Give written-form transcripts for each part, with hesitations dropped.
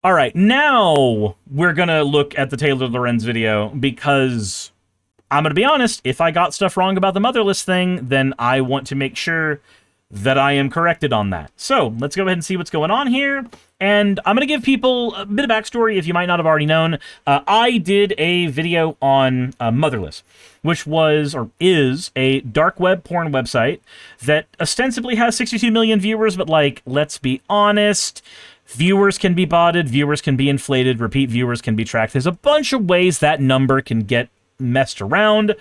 All right, now we're going to look at the Taylor Lorenz video because I'm going to be honest, if I got stuff wrong about the Motherless thing, then I want to make sure that I am corrected on that. So let's go ahead and see what's going on here. And I'm going to give people a bit of backstory if you might not have already known. I did a video on Motherless, which was, or is, a dark web porn website that ostensibly has 62 million viewers, but like, let's be honest, viewers can be botted, viewers can be inflated, repeat viewers can be tracked. There's a bunch of ways that number can get messed around.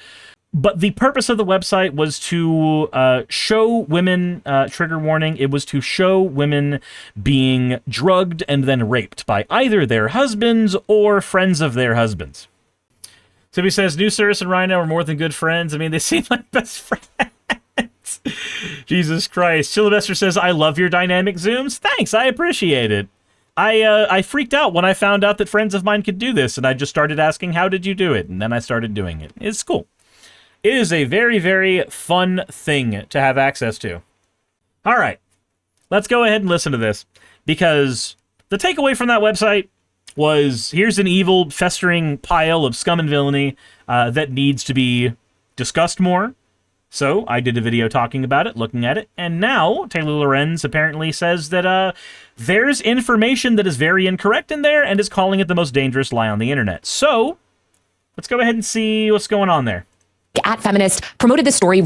But the purpose of the website was to show women, trigger warning, it was to show women being drugged and then raped by either their husbands or friends of their husbands. So he says, New Suris and Rhino are more than good friends. I mean, they seem like best friends. Jesus Christ. Sylvester says, I love your dynamic zooms. Thanks, I appreciate it. I freaked out when I found out that friends of mine could do this, and I just started asking, how did you do it? And then I started doing it. It's cool. It is a very, very fun thing to have access to. All right, let's go ahead and listen to this, because the takeaway from that website was, here's an evil, festering pile of scum and villainy that needs to be discussed more. So I did a video talking about it, looking at it, and now Taylor Lorenz apparently says that there's information that is very incorrect in there and is calling it the most dangerous lie on the internet. So let's go ahead and see what's going on there. At Feminist promoted this story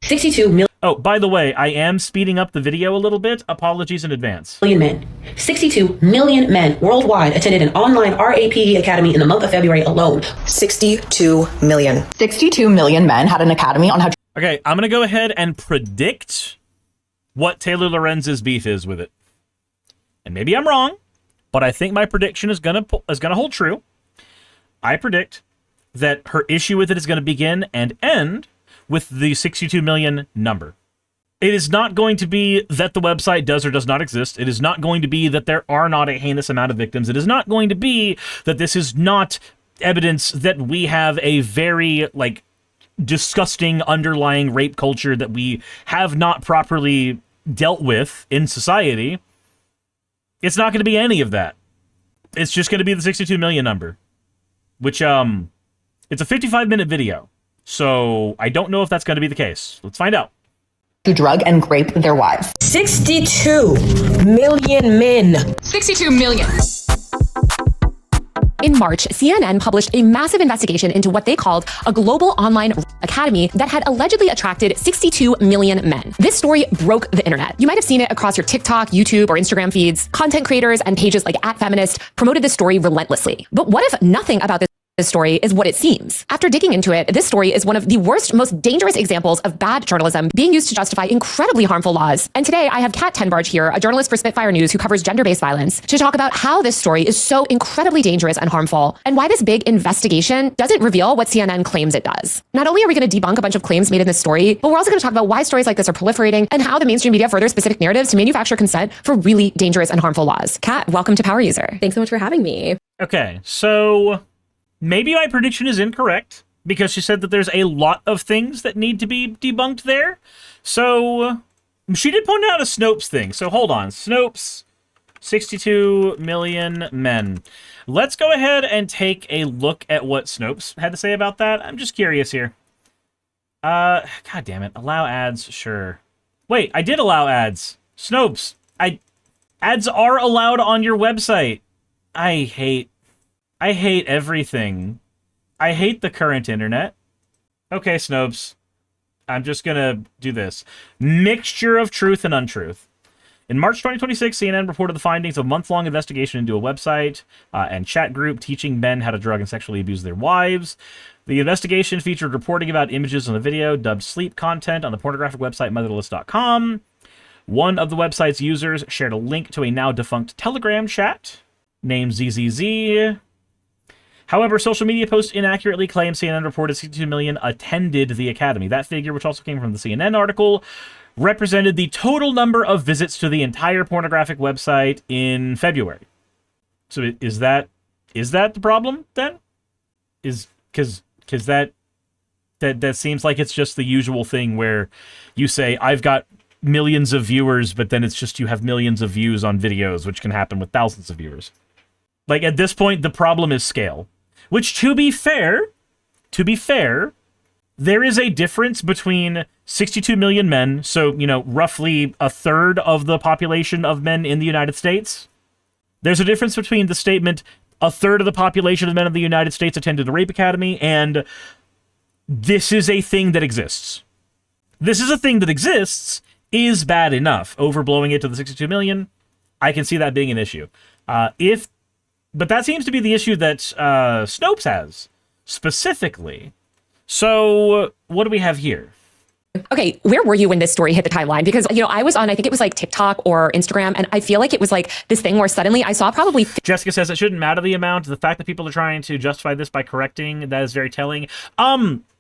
62 million. Oh, by the way, I am speeding up the video a little bit. Apologies in advance. Men. 62 million men worldwide attended an online RAPE academy in the month of February alone. 62 million. 62 million men had an academy on how to... Okay, I'm going to go ahead and predict what Taylor Lorenz's beef is with it. And maybe I'm wrong, but I think my prediction is going to hold true. I predict that her issue with it is going to begin and end with the 62 million number. It is not going to be that the website does or does not exist. It is not going to be that there are not a heinous amount of victims. It is not going to be that this is not evidence that we have a very, like, disgusting underlying rape culture that we have not properly dealt with in society. It's not going to be any of that. It's just going to be the 62 million number, which, it's a 55-minute video, so I don't know if that's going to be the case. Let's find out. To drug and rape their wives. 62 million men. 62 million. In March, CNN published a massive investigation into what they called a global online academy that had allegedly attracted 62 million men. This story broke the internet. You might have seen it across your TikTok, YouTube, or Instagram feeds. Content creators and pages like @Feminist promoted this story relentlessly. But what if nothing about this story is what it seems? After digging into it, this story is one of the worst, most dangerous examples of bad journalism being used to justify incredibly harmful laws. And today I have Kat Tenbarge here, a journalist for Spitfire News who covers gender-based violence, to talk about how this story is so incredibly dangerous and harmful, and why this big investigation doesn't reveal what CNN claims it does. Not only are we going to debunk a bunch of claims made in this story, but we're also going to talk about why stories like this are proliferating and how the mainstream media furthers specific narratives to manufacture consent for really dangerous and harmful laws. Kat, welcome to Power User. Thanks so much for having me. Okay, so maybe my prediction is incorrect, because she said that there's a lot of things that need to be debunked there. So she did point out a Snopes thing. So hold on. Snopes, 62 million men. Let's go ahead and take a look at what Snopes had to say about that. I'm just curious here. God damn it. Allow ads, sure. Wait, I did allow ads. Snopes, ads are allowed on your website. I hate everything. I hate the current internet. Okay, Snopes. I'm just gonna do this. Mixture of truth and untruth. In March 2026, CNN reported the findings of a month-long investigation into a website and chat group teaching men how to drug and sexually abuse their wives. The investigation featured reporting about images on a video dubbed sleep content on the pornographic website Motherless.com. One of the website's users shared a link to a now-defunct Telegram chat named ZZZ. However, social media posts inaccurately claim CNN reported 62 million attended the academy. That figure, which also came from the CNN article, represented the total number of visits to the entire pornographic website in February. So is that the problem then? Because that seems like it's just the usual thing where you say, I've got millions of viewers, but then it's just you have millions of views on videos, which can happen with thousands of viewers. Like, at this point, the problem is scale. Which, to be fair, there is a difference between 62 million men, so, roughly a third of the population of men in the United States. There's a difference between the statement, a third of the population of men in the United States attended a rape academy, and this is a thing that exists. This is a thing that exists is bad enough. Overblowing it to the 62 million, I can see that being an issue. But that seems to be the issue that Snopes has, specifically. So, what do we have here? Okay, where were you when this story hit the timeline? Because, I was on, I think it was like TikTok or Instagram, and I feel like it was like this thing where suddenly I saw probably... Jessica says it shouldn't matter the amount. The fact that people are trying to justify this by correcting, that is very telling.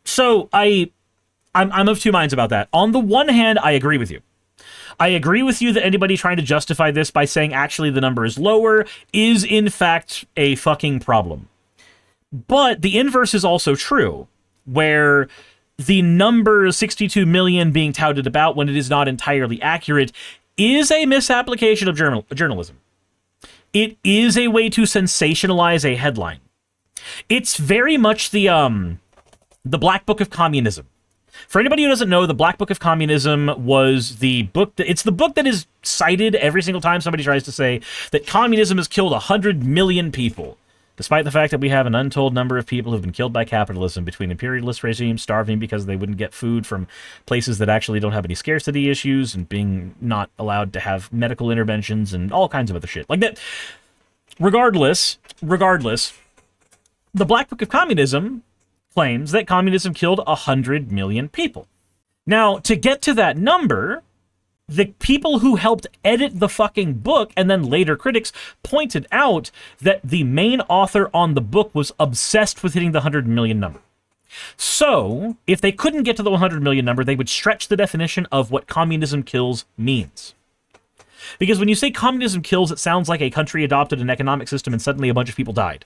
So I'm of two minds about that. On the one hand, I agree with you. I agree with you that anybody trying to justify this by saying actually the number is lower is in fact a fucking problem. But the inverse is also true, where the number 62 million being touted about when it is not entirely accurate is a misapplication of journalism. It is a way to sensationalize a headline. It's very much the Black Book of Communism. For anybody who doesn't know, the Black Book of Communism was the book it's the book that is cited every single time somebody tries to say that communism has killed 100 million people, despite the fact that we have an untold number of people who've been killed by capitalism between imperialist regimes starving because they wouldn't get food from places that actually don't have any scarcity issues and being not allowed to have medical interventions and all kinds of other shit. Like that. Regardless, the Black Book of Communism claims that communism killed 100 million people. Now, to get to that number, the people who helped edit the fucking book and then later critics pointed out that the main author on the book was obsessed with hitting the 100 million number. So, if they couldn't get to the 100 million number, they would stretch the definition of what communism kills means. Because when you say communism kills, it sounds like a country adopted an economic system and suddenly a bunch of people died.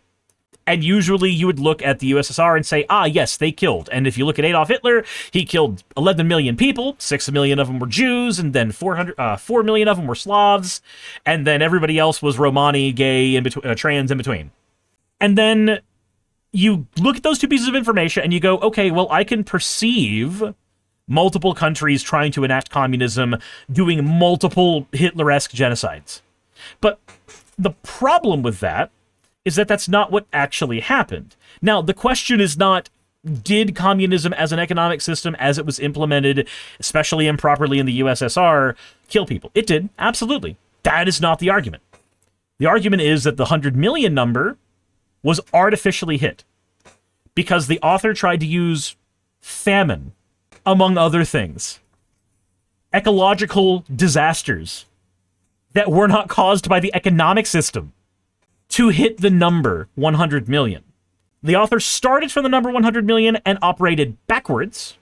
And usually you would look at the USSR and say, yes, they killed. And if you look at Adolf Hitler, he killed 11 million people. 6 million of them were Jews, and then 4 million of them were Slavs. And then everybody else was Romani, gay, trans in between. And then you look at those two pieces of information and you go, okay, well, I can perceive multiple countries trying to enact communism, doing multiple Hitler-esque genocides. But the problem with that is that that's not what actually happened. Now, the question is not, did communism as an economic system as it was implemented, especially improperly in the USSR, kill people? It did, absolutely. That is not the argument. The argument is that the 100 million number was artificially hit because the author tried to use famine, among other things, ecological disasters that were not caused by the economic system, to hit the number 100 million. The author started from the number 100 million and operated backwards,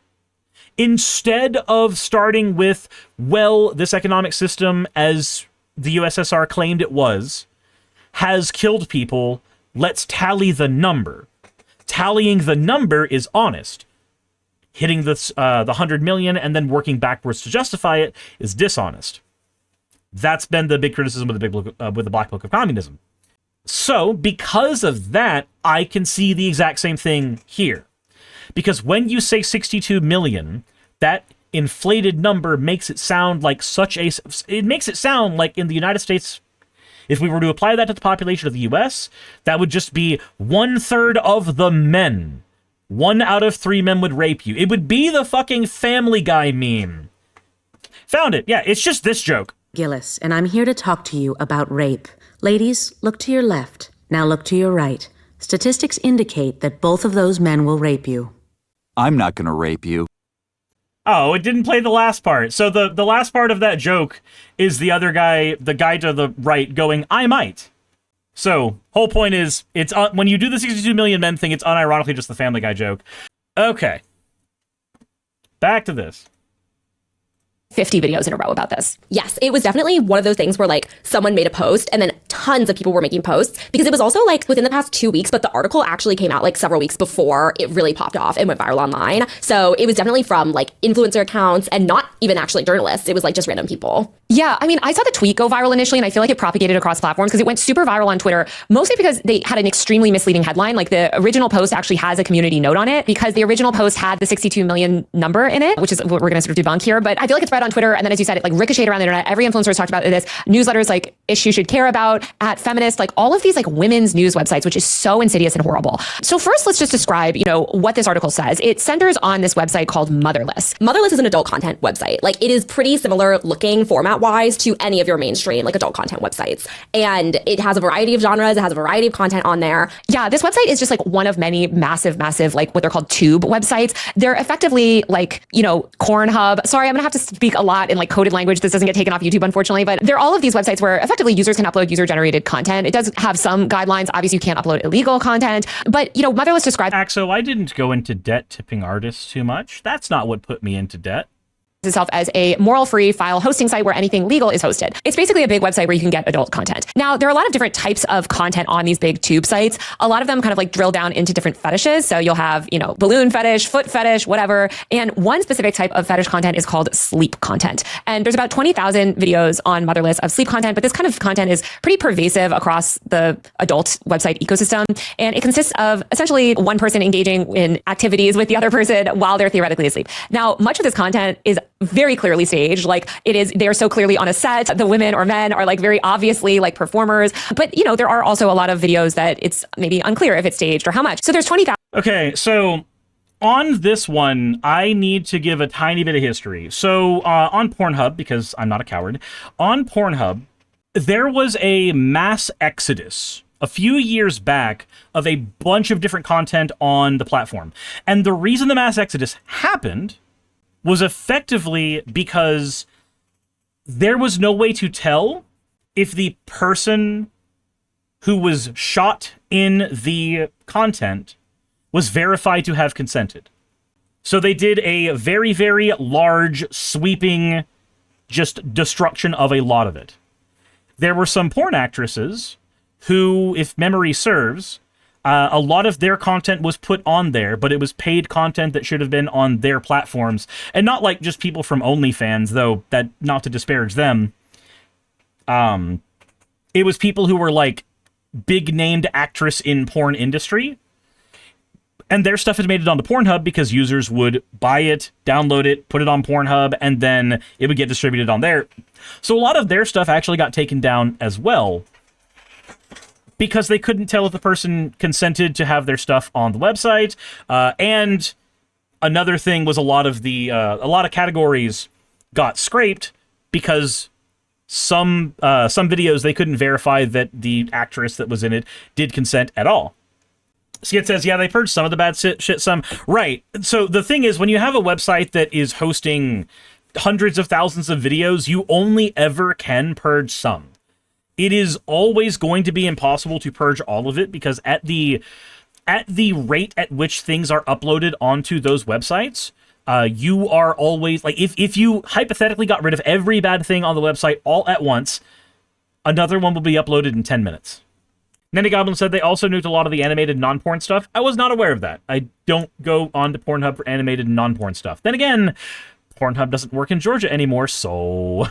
instead of starting with, well, this economic system, as the USSR claimed it was, has killed people. Let's tally the number. Tallying the number is honest. Hitting the 100 million and then working backwards to justify it is dishonest. That's been the big criticism with the Black Book of Communism. So, because of that, I can see the exact same thing here. Because when you say 62 million, that inflated number makes it sound like it makes it sound like in the United States, if we were to apply that to the population of the US, that would just be 1/3 of the men. 1 out of 3 men would rape you. It would be the fucking Family Guy meme. Found it. Yeah, it's just this joke. Gillis, and I'm here to talk to you about rape. Ladies, look to your left. Now look to your right. Statistics indicate that both of those men will rape you. I'm not gonna rape you. Oh, it didn't play the last part. So the last part of that joke is the other guy, the guy to the right, going, I might. So, whole point is, it's when you do the 62 million men thing, it's unironically just the Family Guy joke. Okay. Back to this. 50 videos in a row about this. Yes, it was definitely one of those things where like someone made a post and then tons of people were making posts because it was also like within the past 2 weeks, but the article actually came out like several weeks before it really popped off and went viral online. So it was definitely from like influencer accounts and not even actually journalists. It was like just random people. Yeah, I mean, I saw the tweet go viral initially, and I feel like it propagated across platforms because it went super viral on Twitter, mostly because they had an extremely misleading headline. Like the original post actually has a community note on it because the original post had the 62 million number in it, which is what we're going to sort of debunk here. But I feel like it's spread on Twitter, and then as you said, it like ricocheted around the internet. Every influencer has talked about this. Newsletters like Issue Should Care About, at Feminist, like all of these like women's news websites, which is so insidious and horrible. So first, let's just describe, what this article says. It centers on this website called Motherless. Motherless is an adult content website. Like it is pretty similar looking format wise to any of your mainstream like adult content websites. And it has a variety of genres. It has a variety of content on there. Yeah, this website is just like one of many massive, like what they're called tube websites. They're effectively like, Cornhub. Sorry, I'm gonna have to speak a lot in like coded language. This doesn't get taken off YouTube, unfortunately, but they're all of these websites where effectively users can upload user-generated content. It does have some guidelines. Obviously, you can't upload illegal content, but Motherless described Axo, I didn't go into debt tipping artists too much. That's not what put me into debt. itself as a moral-free file hosting site where anything legal is hosted. It's basically a big website where you can get adult content. Now, there are a lot of different types of content on these big tube sites. A lot of them kind of like drill down into different fetishes. So you'll have, balloon fetish, foot fetish, whatever. And one specific type of fetish content is called sleep content. And there's about 20,000 videos on Motherless of sleep content, but this kind of content is pretty pervasive across the adult website ecosystem. And it consists of essentially one person engaging in activities with the other person while they're theoretically asleep. Now, much of this content is very clearly staged. Like they are so clearly on a set. The women or men are like very obviously like performers. But, there are also a lot of videos that it's maybe unclear if it's staged or how much. So there's 20,000. Okay, so on this one, I need to give a tiny bit of history. So on Pornhub, because I'm not a coward, on Pornhub, there was a mass exodus a few years back of a bunch of different content on the platform. And the reason the mass exodus happened was effectively because there was no way to tell if the person who was shot in the content was verified to have consented. So they did a very, very large, sweeping, just destruction of a lot of it. There were some porn actresses who, if memory serves, a lot of their content was put on there, but it was paid content that should have been on their platforms. And not like just people from OnlyFans, though, that not to disparage them. It was people who were like big named actress in porn industry. And their stuff had made it onto Pornhub because users would buy it, download it, put it on Pornhub, and then it would get distributed on there. So a lot of their stuff actually got taken down as well, because they couldn't tell if the person consented to have their stuff on the website. And another thing was a lot of categories got scraped because some videos they couldn't verify that the actress that was in it did consent at all. Skid says, yeah, they purged some of the bad shit, some. Right. So the thing is, when you have a website that is hosting hundreds of thousands of videos, you only ever can purge some. It is always going to be impossible to purge all of it, because at the rate at which things are uploaded onto those websites, you are always, like, if you hypothetically got rid of every bad thing on the website all at once, another one will be uploaded in 10 minutes. Nanny Goblin said they also nuked a lot of the animated non-porn stuff. I was not aware of that. I don't go onto Pornhub for animated non-porn stuff. Then again, Pornhub doesn't work in Georgia anymore, so...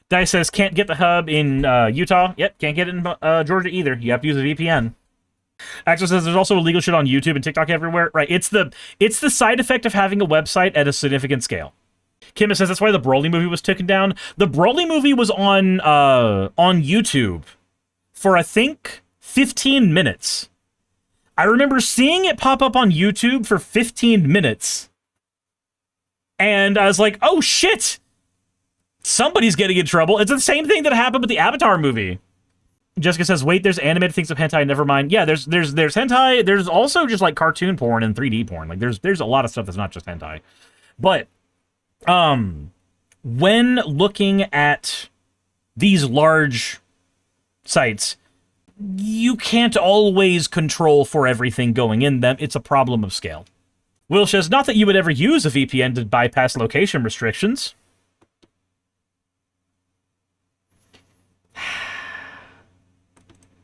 Dice says, can't get the hub in Utah. Yep, can't get it in Georgia either. You have to use a VPN. Axel says there's also illegal shit on YouTube and TikTok everywhere. Right, it's the side effect of having a website at a significant scale. Kim says that's why the Broly movie was taken down. The Broly movie was on YouTube for, I think, 15 minutes. I remember seeing it pop up on YouTube for 15 minutes. And I was like, oh shit! Somebody's getting in trouble. It's the same thing that happened with the Avatar movie. Jessica says, wait, there's animated things of hentai, never mind. Yeah, there's hentai. There's also just like cartoon porn and 3D porn. Like there's a lot of stuff that's not just hentai. But when looking at these large sites, you can't always control for everything going in them. It's a problem of scale. Will says, not that you would ever use a VPN to bypass location restrictions.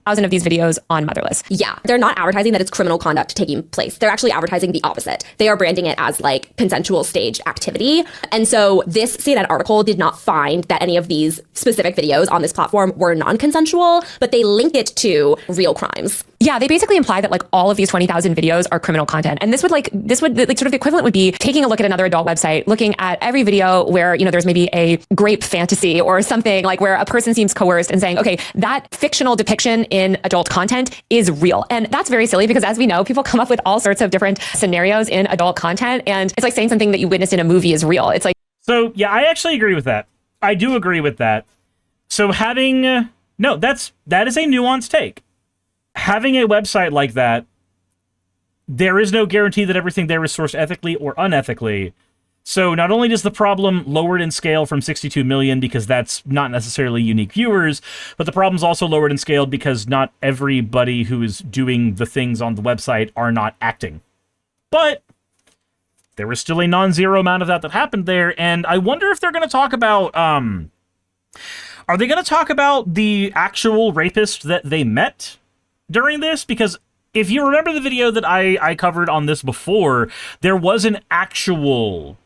20,000 of these videos on Motherless. Yeah, they're not advertising that it's criminal conduct taking place. They're actually advertising the opposite. They are branding it as like consensual staged activity. And so this CNN article did not find that any of these specific videos on this platform were non-consensual, but they linked it to real crimes. Yeah, they basically imply that like all of these 20,000 videos are criminal content. And this would like sort of the equivalent would be taking a look at another adult website, looking at every video where, you know, there's maybe a grape fantasy or something like where a person seems coerced and saying, okay, that fictional depiction in adult content is real. And that's very silly because as we know, people come up with all sorts of different scenarios in adult content. And it's like saying something that you witnessed in a movie is real. It's like, So yeah, I actually agree with that. I do agree with that. So having, no, that is a nuanced take. Having a website like that, there is no guarantee that everything there is sourced ethically or unethically. So not only does the problem lowered in scale from 62 million because that's not necessarily unique viewers, but the problem's also lowered in scale because not everybody who is doing the things on the website are not acting. But there was still a non-zero amount of that happened there, and I wonder if they're going to talk about, are they going to talk about the actual rapist that they met during this? Because if you remember the video that I covered on this before, there was an actual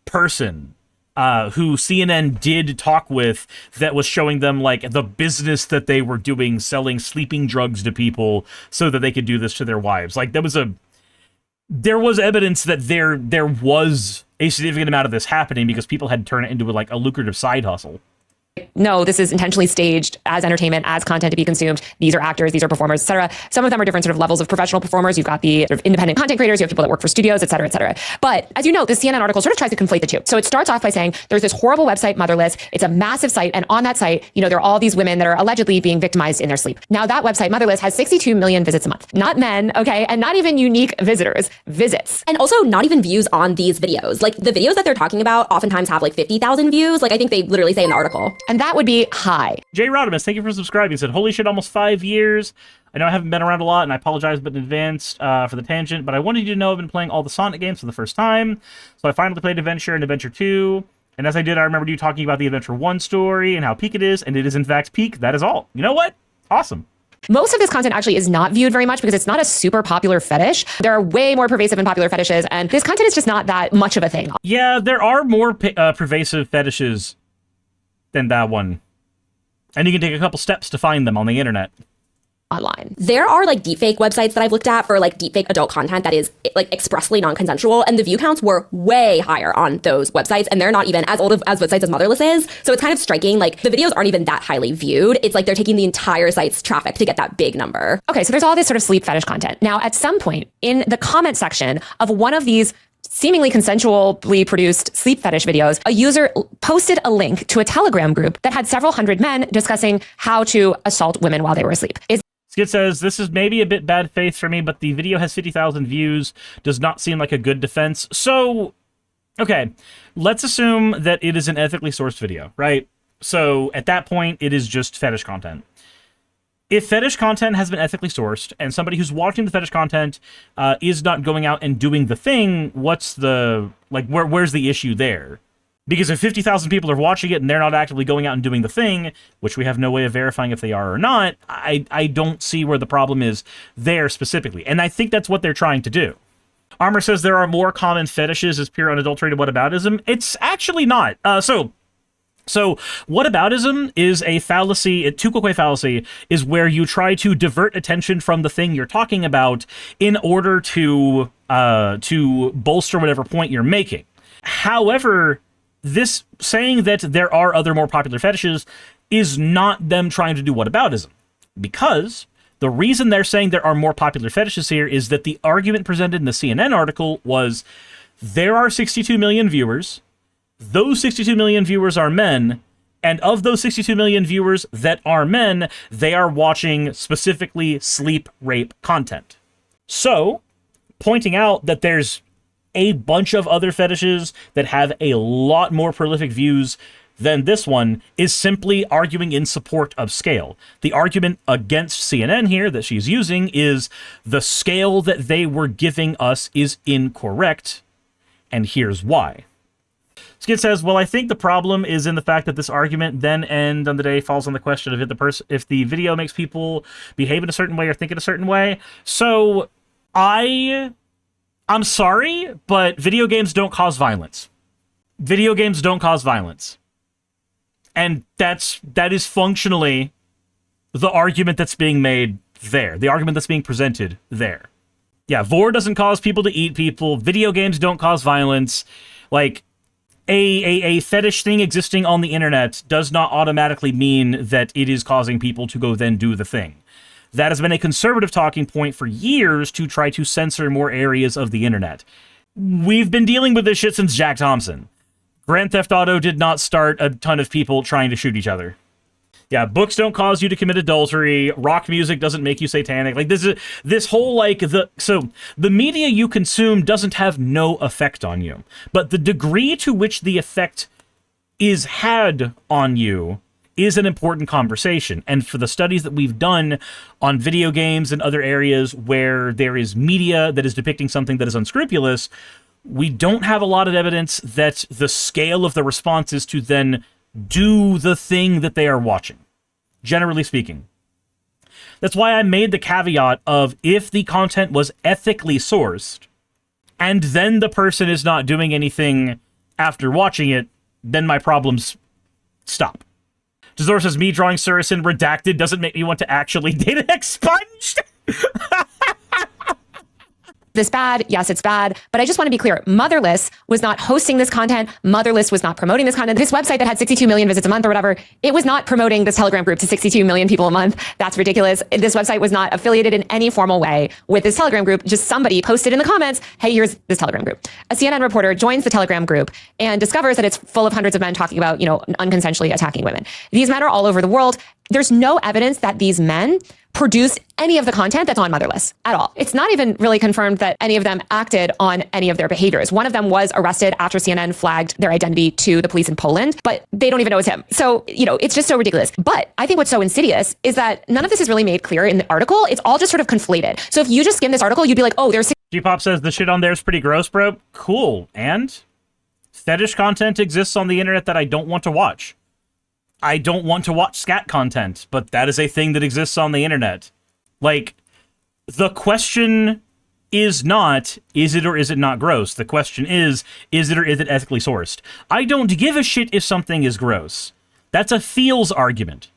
person who CNN did talk with that was showing them like the business that they were doing, selling sleeping drugs to people so that they could do this to their wives. Like there was evidence that there was a significant amount of this happening because people had turned it into like a lucrative side hustle. no, this is intentionally staged as entertainment, as content to be consumed. These are actors, these are performers, etc. Some of them are different sort of levels of professional performers. You've got the sort of independent content creators, you have people that work for studios, etc., etc. But as you know, the CNN article sort of tries to conflate the two. So it starts off by saying there's this horrible website, Motherless. It's a massive site, and on that site, you know, there are all these women that are allegedly being victimized in their sleep. Now that website, Motherless, has 62 million visits a month. Not men, okay, and not even unique visitors, visits. And also not even views on these videos. Like the videos that they're talking about oftentimes have like 50,000 views. Like I think they literally say in the article. And that would be high. Jay Rodimus, thank you for subscribing. He said, holy shit, almost 5 years. I know I haven't been around a lot, and I apologize in advance for the tangent, but I wanted you to know I've been playing all the Sonic games for the first time. So I finally played Adventure and Adventure 2. And as I did, I remembered you talking about the Adventure 1 story and how peak it is, and it is in fact peak. That is all. You know what? Awesome. Most of this content actually is not viewed very much because it's not a super popular fetish. There are way more pervasive and popular fetishes, and this content is just not that much of a thing. Yeah, there are more pervasive fetishes than that one. And you can take a couple steps to find them on the internet. Online. There are like deepfake websites that I've looked at for like deepfake adult content that is like expressly non-consensual, and the view counts were way higher on those websites, and they're not even as old as websites as Motherless is. So it's kind of striking, like the videos aren't even that highly viewed. It's like they're taking the entire site's traffic to get that big number. Okay, so there's all this sort of sleep fetish content. Now, at some point in the comment section of one of these seemingly consensually produced sleep fetish videos, a user posted a link to a Telegram group that had several hundred men discussing how to assault women while they were asleep. Skid says, this is maybe a bit bad faith for me, but the video has 50,000 views. Does not seem like a good defense. So, okay, let's assume that it is an ethically sourced video, right? So at that point, it is just fetish content. If fetish content has been ethically sourced and somebody who's watching the fetish content is not going out and doing the thing, what's the, like, where's the issue there? Because if 50,000 people are watching it and they're not actively going out and doing the thing, which we have no way of verifying if they are or not, I don't see where the problem is there specifically. And I think that's what they're trying to do. Armor says there are more common fetishes as pure unadulterated whataboutism. It's actually not. So whataboutism is a fallacy, a two-quick fallacy, is where you try to divert attention from the thing you're talking about in order to bolster whatever point you're making. However, this saying that there are other more popular fetishes is not them trying to do whataboutism, because the reason they're saying there are more popular fetishes here is that the argument presented in the CNN article was there are 62 million viewers. Those 62 million viewers are men, and of those 62 million viewers that are men, they are watching specifically sleep rape content. So, pointing out that there's a bunch of other fetishes that have a lot more prolific views than this one is simply arguing in support of scale. The argument against CNN here that she's using is the scale that they were giving us is incorrect, and here's why. Skid says, well, I think the problem is in the fact that this argument then end on the day falls on the question of if the video makes people behave in a certain way or think in a certain way. So I'm sorry, but video games don't cause violence. Video games don't cause violence. And that is functionally the argument that's being made there. The argument that's being presented there. Yeah, Vor doesn't cause people to eat people. Video games don't cause violence. Like, a fetish thing existing on the internet does not automatically mean that it is causing people to go then do the thing. That has been a conservative talking point for years to try to censor more areas of the internet. We've been dealing with this shit since Jack Thompson. Grand Theft Auto did not start a ton of people trying to shoot each other. Yeah, books don't cause you to commit adultery. Rock music doesn't make you satanic. Like, this whole, like, the media you consume doesn't have no effect on you. But the degree to which the effect is had on you is an important conversation. And for the studies that we've done on video games and other areas where there is media that is depicting something that is unscrupulous, we don't have a lot of evidence that the scale of the response is to then do the thing that they are watching, generally speaking. That's why I made the caveat of if the content was ethically sourced, and then the person is not doing anything after watching it, then my problems stop. Tazor says, me drawing Suris in redacted doesn't make me want to actually date an expunged. This bad? Yes, it's bad. But I just want to be clear. Motherless was not hosting this content. Motherless was not promoting this content. This website that had 62 million visits a month or whatever, it was not promoting this Telegram group to 62 million people a month. That's ridiculous. This website was not affiliated in any formal way with this Telegram group. Just somebody posted in the comments, hey, here's this Telegram group. A CNN reporter joins the Telegram group and discovers that it's full of hundreds of men talking about, unconsensually attacking women. These men are all over the world. There's no evidence that these men produced any of the content that's on Motherless at all. It's not even really confirmed that any of them acted on any of their behaviors. One of them was arrested after CNN flagged their identity to the police in Poland, but they don't even know it's him. So, it's just so ridiculous. But I think what's so insidious is that none of this is really made clear in the article. It's all just sort of conflated. So if you just skim this article, you'd be like, oh, there's... G-Pop says the shit on there is pretty gross, bro. Cool. And fetish content exists on the internet that I don't want to watch. I don't want to watch scat content, but that is a thing that exists on the internet. Like, the question is not, is it or is it not gross? The question is it or is it ethically sourced? I don't give a shit if something is gross. That's a feels argument.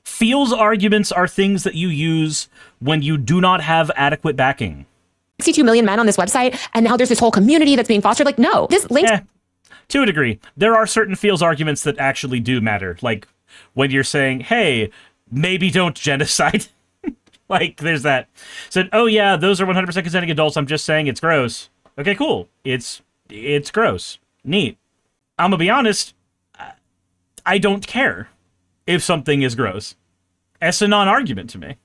Feels arguments are things that you use when you do not have adequate backing. 62 million men on this website, and now there's this whole community that's being fostered. Like, no, this links... To a degree, there are certain feels arguments that actually do matter. Like when you're saying, hey, maybe don't genocide. Like there's that. Said, oh yeah, those are 100% consenting adults. I'm just saying it's gross. Okay, cool. It's gross. Neat. I'm gonna be honest. I don't care if something is gross. It's a non-argument to me.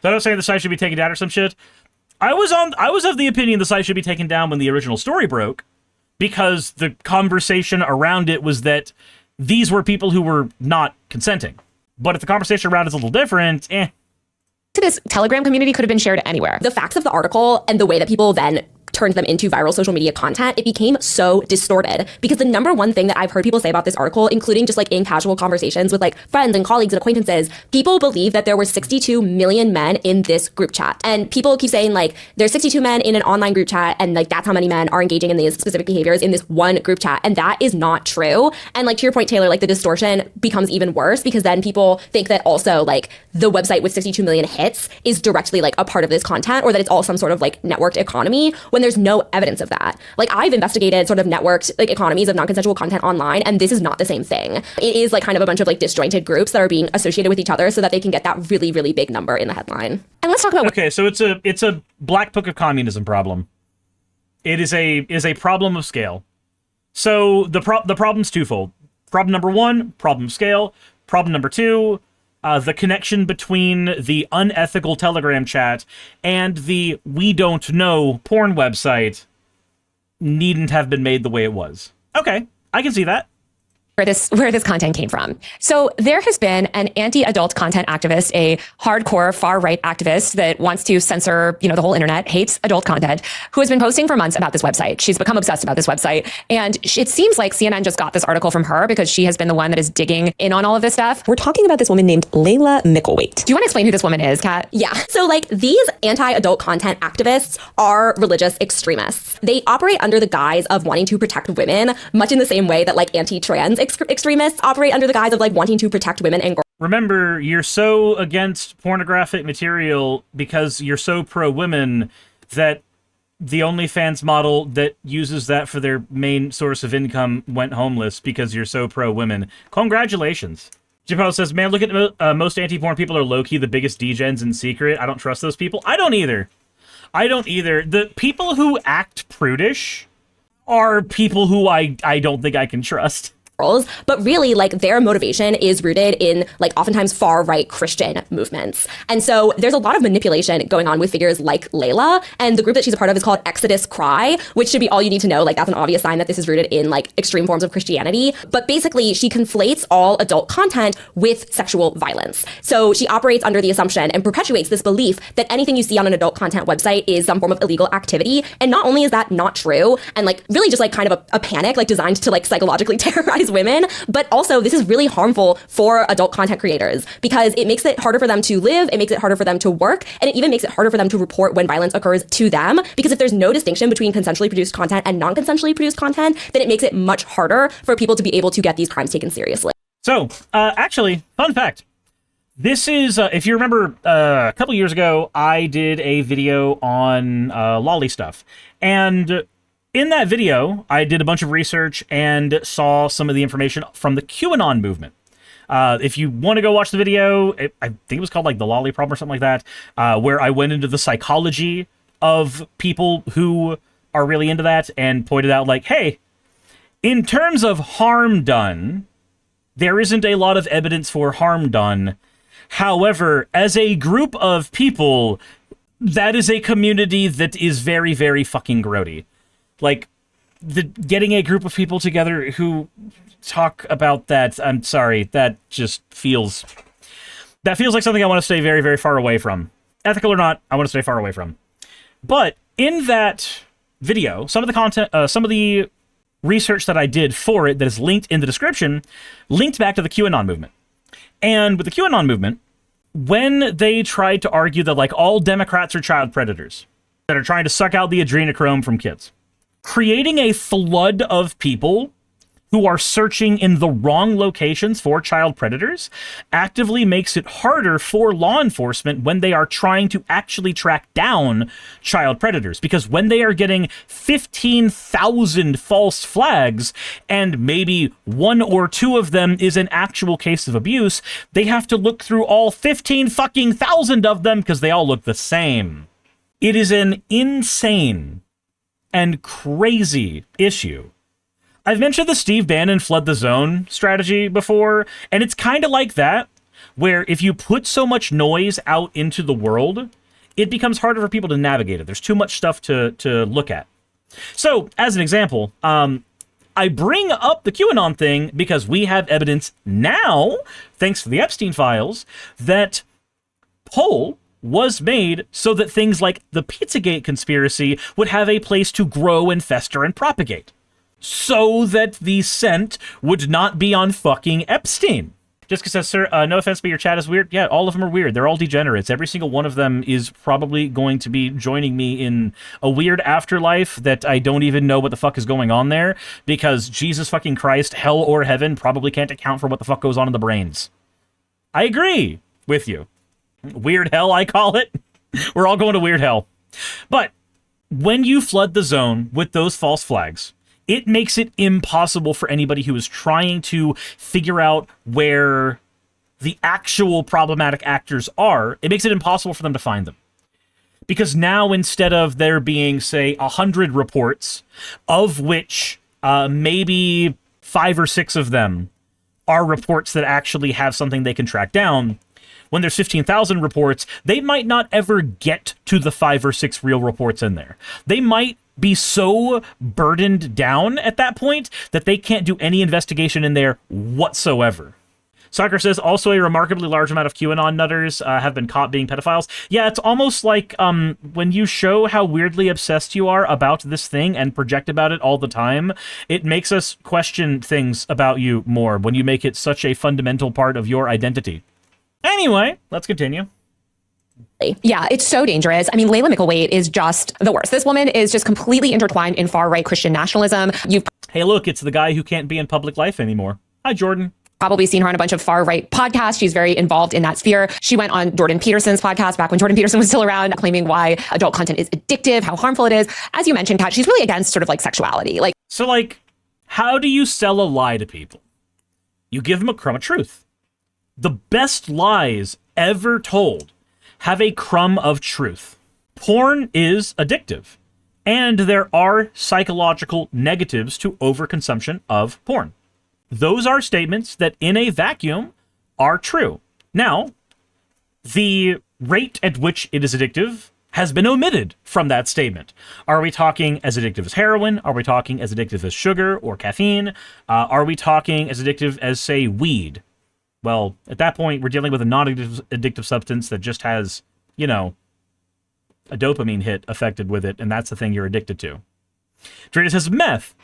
So I'm not saying the site should be taken down or some shit. I was of the opinion the site should be taken down when the original story broke, because the conversation around it was that these were people who were not consenting. But if the conversation around it is a little different, This Telegram community could have been shared anywhere. The facts of the article and the way that people then turned them into viral social media content, it became so distorted. Because the number one thing that I've heard people say about this article, including just like in casual conversations with like friends and colleagues and acquaintances, people believe that there were 62 million men in this group chat. And people keep saying like, there's 62 men in an online group chat, and like that's how many men are engaging in these specific behaviors in this one group chat. And that is not true. And like to your point, Taylor, like the distortion becomes even worse because then people think that also like the website with 62 million hits is directly like a part of this content, or that it's all some sort of like networked economy, when there's no evidence of that. Like I've investigated sort of networked like economies of non-consensual content online, and this is not the same thing. It is like kind of a bunch of like disjointed groups that are being associated with each other so that they can get that really, really big number in the headline. And let's talk about... Okay, so it's a black book of communism problem. It is a problem of scale. So the problem's twofold. Problem number one, problem scale. Problem number two, the connection between the unethical Telegram chat and the we don't know porn website needn't have been made the way it was. Okay, I can see that. where this content came from. So there has been an anti-adult content activist, a hardcore far-right activist that wants to censor, the whole internet, hates adult content, who has been posting for months about this website. She's become obsessed about this website. And it seems like CNN just got this article from her because she has been the one that is digging in on all of this stuff. We're talking about this woman named Layla Mickelwaite. Do you want to explain who this woman is, Kat? Yeah. So these anti-adult content activists are religious extremists. They operate under the guise of wanting to protect women, much in the same way that anti-trans extremists operate under the guise of wanting to protect women and girls. Remember, you're so against pornographic material because you're so pro-women that the OnlyFans model that uses that for their main source of income went homeless because you're so pro-women. Congratulations. Japel says, man, look at most anti-porn people are low-key the biggest degens in secret. I don't trust those people. I don't either. The people who act prudish are people who I don't think I can trust. But really, their motivation is rooted in oftentimes far right Christian movements. And so there's a lot of manipulation going on with figures like Layla, and the group that she's a part of is called Exodus Cry, which should be all you need to know. That's an obvious sign that this is rooted in extreme forms of Christianity. But basically, she conflates all adult content with sexual violence. So she operates under the assumption and perpetuates this belief that anything you see on an adult content website is some form of illegal activity. And not only is that not true, and really just kind of a panic designed to psychologically terrorize women, but also this is really harmful for adult content creators because it makes it harder for them to live, it makes it harder for them to work, and it even makes it harder for them to report when violence occurs to them, because if there's no distinction between consensually produced content and non-consensually produced content, then it makes it much harder for people to be able to get these crimes taken seriously. So, actually, fun fact. This is, if you remember, a couple years ago, I did a video on lolly stuff, and in that video, I did a bunch of research and saw some of the information from the QAnon movement. If you want to go watch the video, I think it was called the Lolly Problem or something like that, where I went into the psychology of people who are really into that and pointed out hey, in terms of harm done, there isn't a lot of evidence for harm done. However, as a group of people, that is a community that is very, very fucking grody. Getting a group of people together who talk about that, I'm sorry, that just feels like something I want to stay very, very far away from. Ethical or not, I want to stay far away from. But in that video, some of the content, some of the research that I did for it that is linked in the description, linked back to the QAnon movement. And with the QAnon movement, when they tried to argue that all Democrats are child predators that are trying to suck out the adrenochrome from kids, creating a flood of people who are searching in the wrong locations for child predators actively makes it harder for law enforcement when they are trying to actually track down child predators. Because when they are getting 15,000 false flags and maybe one or two of them is an actual case of abuse, they have to look through all 15,000 of them because they all look the same. It is an insane and crazy issue. I've mentioned the Steve Bannon flood the zone strategy before, and it's kind of like that, where if you put so much noise out into the world, it becomes harder for people to navigate it. There's too much stuff to look at. So, as an example, I bring up the QAnon thing because we have evidence now, thanks to the Epstein files, that poll was made so that things like the Pizzagate conspiracy would have a place to grow and fester and propagate, so that the scent would not be on fucking Epstein. Jessica says, sir, no offense, but your chat is weird. Yeah, all of them are weird. They're all degenerates. Every single one of them is probably going to be joining me in a weird afterlife that I don't even know what the fuck is going on there, because Jesus fucking Christ, hell or heaven, probably can't account for what the fuck goes on in the brains. I agree with you. Weird hell, I call it. We're all going to weird hell. But when you flood the zone with those false flags, it makes it impossible for anybody who is trying to figure out where the actual problematic actors are. It makes it impossible for them to find them. Because now, instead of there being, say, 100 reports, of which maybe 5 or 6 of them are reports that actually have something they can track down, when there's 15,000 reports, they might not ever get to the 5 or 6 real reports in there. They might be so burdened down at that point that they can't do any investigation in there whatsoever. Soccer says, also a remarkably large amount of QAnon nutters have been caught being pedophiles. Yeah, it's almost like when you show how weirdly obsessed you are about this thing and project about it all the time, it makes us question things about you more when you make it such a fundamental part of your identity. Anyway, let's continue. Yeah, it's so dangerous. I mean, Layla Micklethwait is just the worst. This woman is just completely intertwined in far-right Christian nationalism. You've Hey, look, it's the guy who can't be in public life anymore. Hi, Jordan. probably seen her on a bunch of far-right podcasts. She's very involved in that sphere. She went on Jordan Peterson's podcast back when Jordan Peterson was still around, claiming why adult content is addictive, how harmful it is. As you mentioned, Kat, she's really against sort of like sexuality. So, how do you sell a lie to people? You give them a crumb of truth. The best lies ever told have a crumb of truth. Porn is addictive, and there are psychological negatives to overconsumption of porn. Those are statements that in a vacuum are true. Now, the rate at which it is addictive has been omitted from that statement. Are we talking as addictive as heroin? Are we talking as addictive as sugar or caffeine? Are we talking as addictive as, say, weed? Well, at that point, we're dealing with a non-addictive substance that just has, a dopamine hit affected with it, and that's the thing you're addicted to. Drita says meth.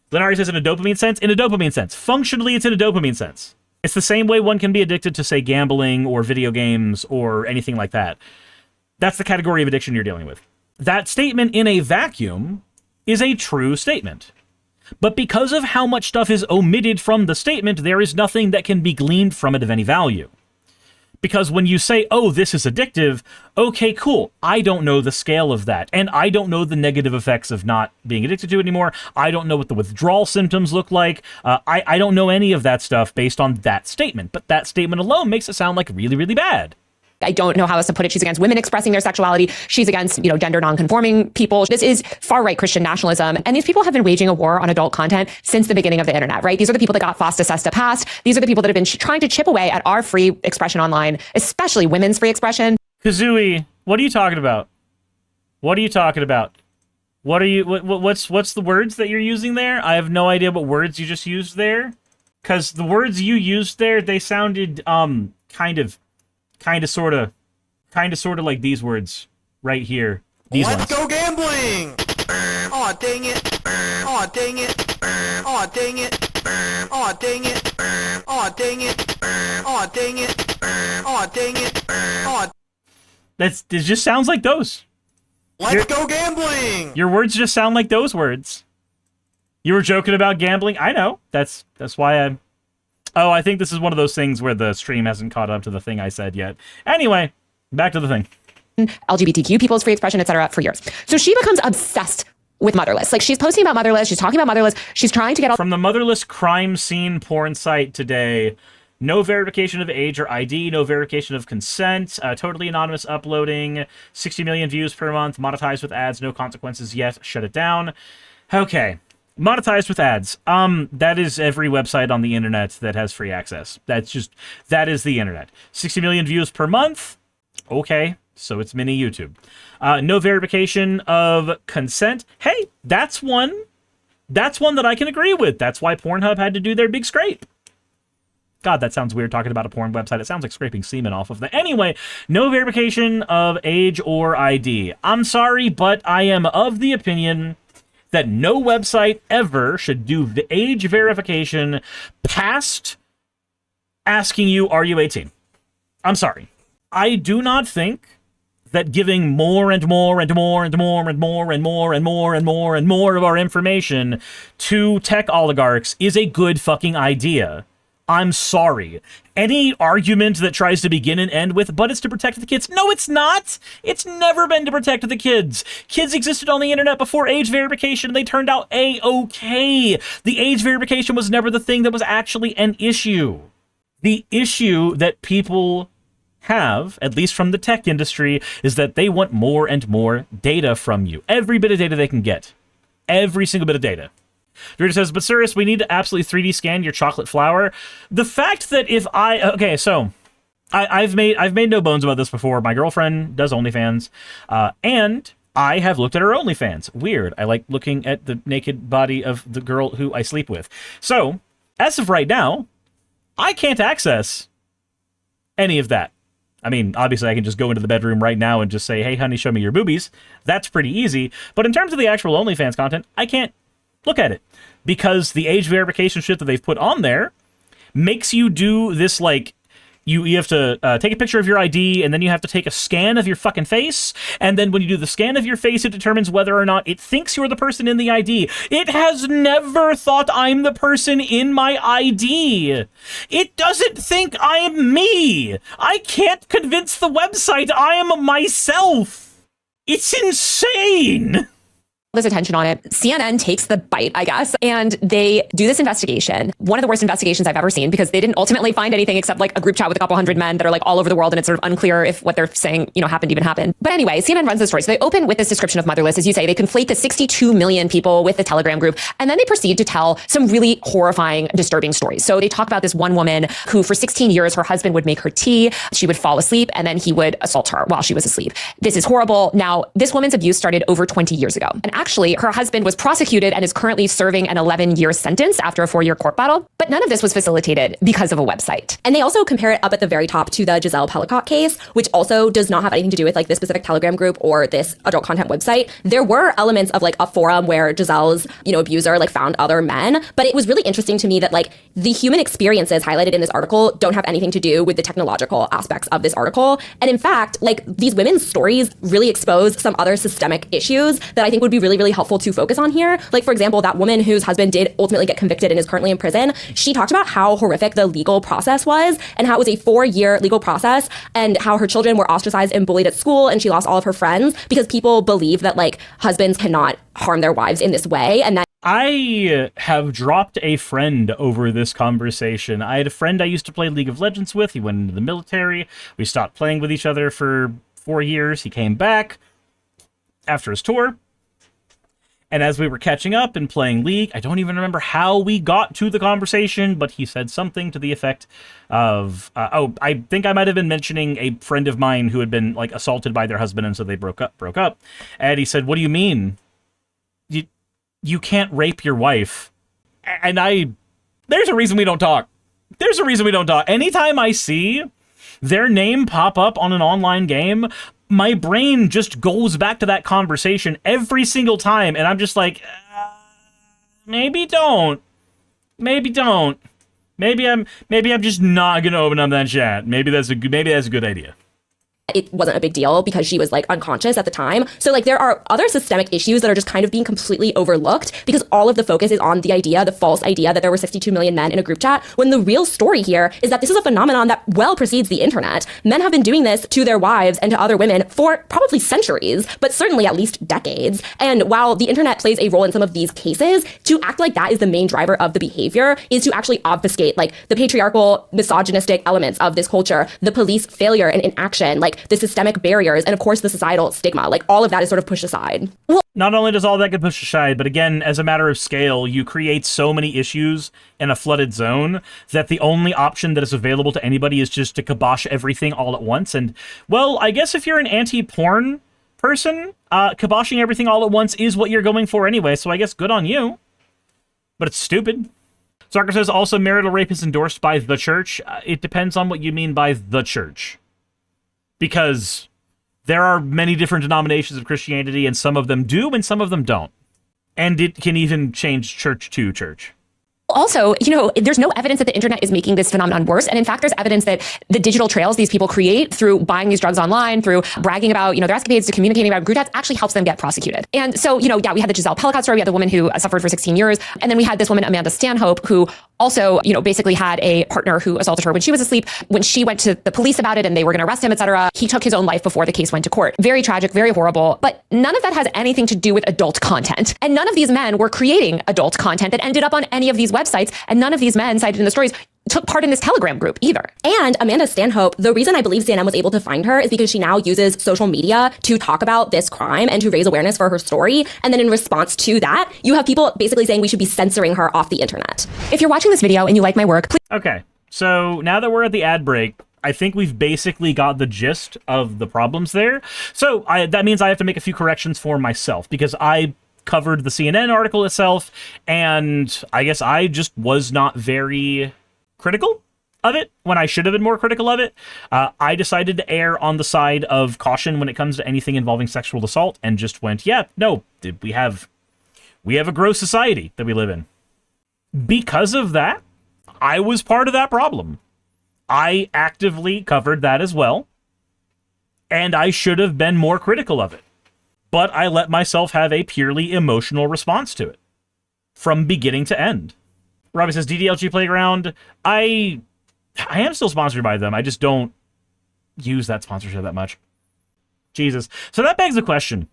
Lenari says in a dopamine sense? In a dopamine sense. Functionally, it's in a dopamine sense. It's the same way one can be addicted to, say, gambling or video games or anything like that. That's the category of addiction you're dealing with. That statement in a vacuum is a true statement. But because of how much stuff is omitted from the statement, there is nothing that can be gleaned from it of any value. Because when you say, oh, this is addictive, okay, cool. I don't know the scale of that. And I don't know the negative effects of not being addicted to it anymore. I don't know what the withdrawal symptoms look like. I don't know any of that stuff based on that statement. But that statement alone makes it sound like really, really bad. I don't know how else to put it. She's against women expressing their sexuality. She's against, gender non-conforming people. This is far-right Christian nationalism. And these people have been waging a war on adult content since the beginning of the internet, right? These are the people that got FOSTA SESTA passed. These are the people that have been trying to chip away at our free expression online, especially women's free expression. Kazooie, what are you talking about? What are you talking about? What's the words that you're using there? I have no idea what words you just used there. Because the words you used there, they sounded, kind of sort of like these words right here. These ones. Let's go gambling! Aw, dang it! Aw, dang it! Aw, dang it! Aw, dang it! Aw, dang it! Aw, dang it! Aw, dang it! Aw. It just sounds like those. Let's go gambling! Your words just sound like those words. You were joking about gambling? I know. That's why I think this is one of those things where the stream hasn't caught up to the thing I said yet. Anyway, back to the thing. LGBTQ people's free expression, etc. for years. So she becomes obsessed with Motherless. She's posting about Motherless. She's talking about Motherless. She's trying to get all from the Motherless crime scene porn site today. No verification of age or ID. No verification of consent. Totally anonymous uploading. 60 million views per month. Monetized with ads. No consequences yet. Shut it down. Okay. Monetized with ads. That is every website on the internet that has free access. That is the internet. 60 million views per month. Okay, so it's mini YouTube. No verification of consent. Hey, that's one that I can agree with. That's why Pornhub had to do their big scrape. God, that sounds weird talking about a porn website. It sounds like scraping semen off of that. Anyway, no verification of age or ID. I'm sorry, but I am of the opinion that no website ever should do the age verification past asking you, are you 18? I'm sorry. I do not think that giving more and more and more and more and more and more and more and more and more of our information to tech oligarchs is a good fucking idea. I'm sorry. Any argument that tries to begin and end with, but it's to protect the kids. No, it's not. It's never been to protect the kids. Kids existed on the internet before age verification, and they turned out A-okay. The age verification was never the thing that was actually an issue. The issue that people have, at least from the tech industry, is that they want more and more data from you. Every bit of data they can get. Every single bit of data. Dorita says, but Suris, we need to absolutely 3D scan your chocolate flower. The fact that if okay, so I've made no bones about this before. My girlfriend does OnlyFans, and I have looked at her OnlyFans. Weird. I like looking at the naked body of the girl who I sleep with. So, as of right now, I can't access any of that. I mean, obviously I can just go into the bedroom right now and just say, hey, honey, show me your boobies. That's pretty easy. But in terms of the actual OnlyFans content, I can't look at it because the age verification shit that they've put on there makes you do this, like, you have to take a picture of your ID, and then you have to take a scan of your fucking face, and then when you do the scan of your face, it determines whether or not it thinks you're the person in the ID. It has never thought I'm the person in my ID. It doesn't think I'm me. I can't convince the website I am myself. It's insane. There's attention on it. CNN takes the bite, I guess, and they do this investigation. One of the worst investigations I've ever seen because they didn't ultimately find anything except like a group chat with a couple hundred men that are like all over the world, and it's sort of unclear if what they're saying, happened even happened. But anyway, CNN runs the story. So they open with this description of Motherless, as you say. They conflate the 62 million people with the Telegram group, and then they proceed to tell some really horrifying, disturbing stories. So they talk about this one woman who for 16 years, her husband would make her tea, she would fall asleep, and then he would assault her while she was asleep. This is horrible. Now, this woman's abuse started over 20 years ago. And actually, her husband was prosecuted and is currently serving an 11-year sentence after a 4-year court battle. But none of this was facilitated because of a website. And they also compare it up at the very top to the Giselle Pellicott case, which also does not have anything to do with like this specific Telegram group or this adult content website. There were elements of like a forum where Giselle's, abuser like found other men. But it was really interesting to me that like the human experiences highlighted in this article don't have anything to do with the technological aspects of this article. And in fact, like these women's stories really expose some other systemic issues that I think would be really, really helpful to focus on here. Like, for example, that woman whose husband did ultimately get convicted and is currently in prison, she talked about how horrific the legal process was and how it was a 4-year legal process and how her children were ostracized and bullied at school and she lost all of her friends because people believe that like husbands cannot harm their wives in this way. And that I have dropped a friend over this conversation. I had a friend I used to play League of Legends with. He went into the military. We stopped playing with each other for 4 years. He came back after his tour. And as we were catching up and playing League, I don't even remember how we got to the conversation, but he said something to the effect of, I think I might have been mentioning a friend of mine who had been like assaulted by their husband, and so they broke up. And he said, what do you mean? You can't rape your wife. And there's a reason we don't talk. Anytime I see their name pop up on an online game, my brain just goes back to that conversation every single time, and I'm just like, maybe don't. Maybe I'm just not gonna open up that chat. Maybe that's a good idea. It wasn't a big deal because she was like unconscious at the time. So like there are other systemic issues that are just kind of being completely overlooked because all of the focus is on the false idea that there were 62 million men in a group chat, when the real story here is that this is a phenomenon that well precedes the internet. Men have been doing this to their wives and to other women for probably centuries, but certainly at least decades. And while the internet plays a role in some of these cases, to act like that is the main driver of the behavior is to actually obfuscate like the patriarchal, misogynistic elements of this culture, the police failure and inaction, like the systemic barriers, and of course the societal stigma. Like all of that is sort of pushed aside. Well, not only does all that get pushed aside, but again, as a matter of scale, you create so many issues in a flooded zone that the only option that is available to anybody is just to kibosh everything all at once. And, well, I guess if you're an anti-porn person, kiboshing everything all at once is what you're going for anyway, so I guess good on you. But it's stupid. Sarker says, also, marital rape is endorsed by the church. It depends on what you mean by the church. Because there are many different denominations of Christianity, and some of them do, and some of them don't. And it can even change church to church. Also, there's no evidence that the internet is making this phenomenon worse. And in fact, there's evidence that the digital trails these people create through buying these drugs online, through bragging about, their escapades, to communicating about group chats, actually helps them get prosecuted. And so, we had the Giselle Pellicott story. We had the woman who suffered for 16 years. And then we had this woman, Amanda Stanhope, who also, basically had a partner who assaulted her when she was asleep. When she went to the police about it and they were going to arrest him, etc., he took his own life before the case went to court. Very tragic, very horrible. But none of that has anything to do with adult content. And none of these men were creating adult content that ended up on any of these websites. And none of these men cited in the stories took part in this Telegram group either. And Amanda Stanhope, the reason I believe CNN was able to find her is because she now uses social media to talk about this crime and to raise awareness for her story. And then in response to that, you have people basically saying we should be censoring her off the internet. If you're watching this video and you like my work, please. Okay, so now that we're at the ad break, I think we've basically got the gist of the problems there. So that means I have to make a few corrections for myself, because I covered the CNN article itself, and I guess I just was not very critical of it when I should have been more critical of it. I decided to err on the side of caution when it comes to anything involving sexual assault, and just went, yeah, no, we have a gross society that we live in. Because of that, I was part of that problem. I actively covered that as well, and I should have been more critical of it. But I let myself have a purely emotional response to it, from beginning to end. Robbie says, DDLG Playground, I am still sponsored by them. I just don't use that sponsorship that much. Jesus. So that begs the question.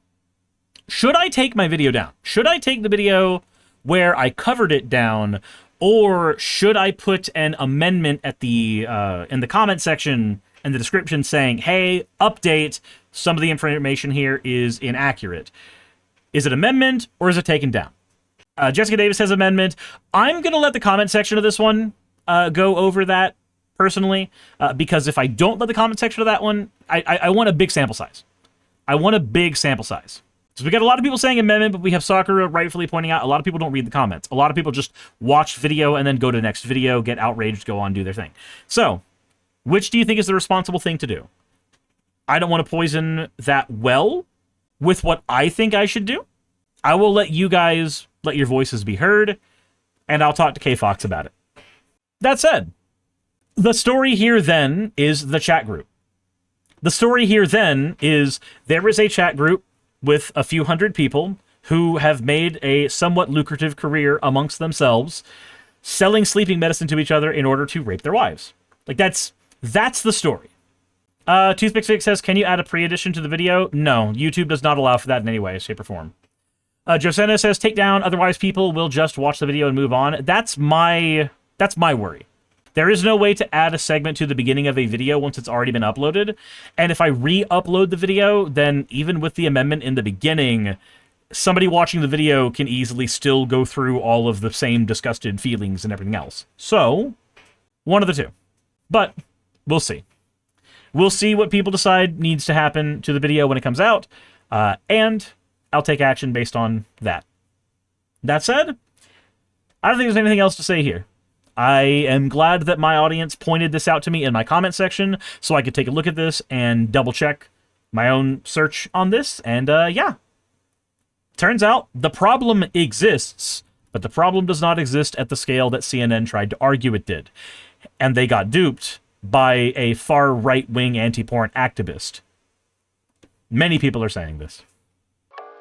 Should I take my video down? Should I take the video where I covered it down, or should I put an amendment at the in the comment section and the description saying, hey, update, some of the information here is inaccurate? Is it amendment or is it taken down? Jessica Davis says amendment. I'm going to let the comment section of this one go over that personally, because if I don't let the comment section of that one, I want a big sample size. I want a big sample size. So we got a lot of people saying amendment, but we have Sakura rightfully pointing out a lot of people don't read the comments. A lot of people just watch video and then go to the next video, get outraged, go on, do their thing. So, which do you think is the responsible thing to do? I don't want to poison that well with what I think I should do. I will let you guys let your voices be heard, and I'll talk to K-Fox about it. That said, the story here then is the chat group. The story here then is there is a chat group with a few hundred people who have made a somewhat lucrative career amongst themselves, selling sleeping medicine to each other in order to rape their wives. Like, that's the story. Toothpick Fix says, can you add a pre-edition to the video? No, YouTube does not allow for that in any way, shape, or form. Josenna says, take down, otherwise people will just watch the video and move on. That's my worry. There is no way to add a segment to the beginning of a video once it's already been uploaded. And if I re-upload the video, then even with the amendment in the beginning, somebody watching the video can easily still go through all of the same disgusted feelings and everything else. So, one of the two. But we'll see. We'll see what people decide needs to happen to the video when it comes out, and I'll take action based on that. That said, I don't think there's anything else to say here. I am glad that my audience pointed this out to me in my comment section so I could take a look at this and double check my own search on this. And yeah, turns out the problem exists, but the problem does not exist at the scale that CNN tried to argue it did. And they got duped by a far right-wing anti-porn activist. Many people are saying this.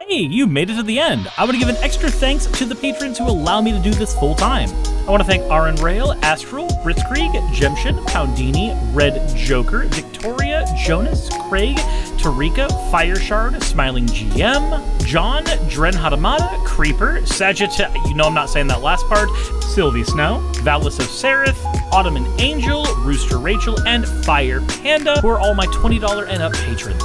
Hey, you made it to the end. I want to give an extra thanks to the patrons who allow me to do this full time. I want to thank Aaron Rail, Astral, Britzkrieg, Jemshin, Poundini, Red Joker, Victoria, Jonas, Craig, Tarika, Fireshard, Smiling GM, John, Dren Hadamada, Creeper, Sagitta, you know I'm not saying that last part, Sylvie Snow, Valis of Seraph, Ottoman Angel, Rooster Rachel, and Fire Panda, who are all my $20 and up patrons.